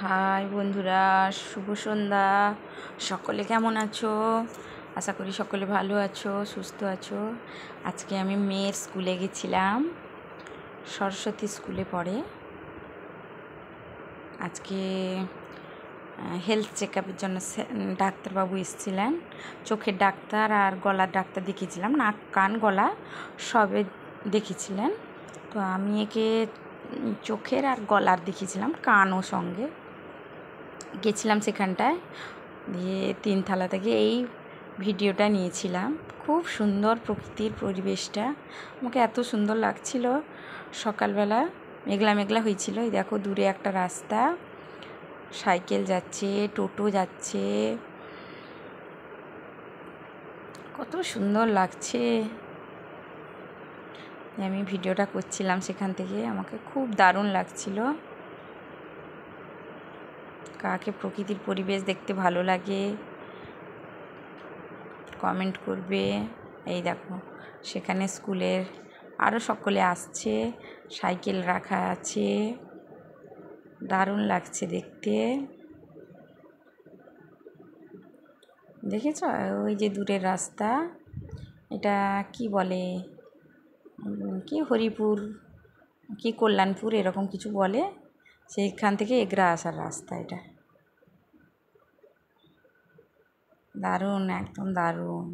High বন্ধুরা, শুভ সন্ধ্যা। সকলে কেমন আছো? আশা করি সকলে ভালো আছো, সুস্থ আছো। আজকে আমি মেয়ের স্কুলে গেছিলাম, সরস্বতী স্কুলে পড়ে। আজকে হেলথ চেক আপের জন্য ডাক্তারবাবু এসেছিলেন। চোখের ডাক্তার আর গলার ডাক্তার দেখিয়েছিলাম, নাক কান গলা সবে দেখেছিলেন। তো আমি একে চোখের আর গলার দেখিয়েছিলাম, কানও সঙ্গে গেছিলাম সেখানটায়। দিয়ে তিনতলা থেকে এই ভিডিওটা নিয়েছিলাম। খুব সুন্দর প্রকৃতির পরিবেশটা, আমাকে এত সুন্দর লাগছিল। সকালবেলা মেঘলা মেঘলা হয়েছিল। এই দেখো দূরে একটা রাস্তা, সাইকেল যাচ্ছে, টোটো যাচ্ছে, কত সুন্দর লাগছে। আমি ভিডিওটা করছিলাম সেখান থেকে, আমাকে খুব দারুণ লাগছিল। কাকে প্রকৃতির পরিবেশ দেখতে ভালো লাগে কমেন্ট করবে। এই দেখো সেখানে স্কুলের আরও সকলে আসছে, সাইকেল রাখা আছে, দারুণ লাগছে দেখতে। দেখেছ ওই যে দূরের রাস্তা, এটা কি বলে, কি হরিপুর কি কল্যাণপুর এরকম কিছু বলে, সেইখান থেকে এগরা আসার রাস্তা। এটা দারুণ, একদম দারুণ।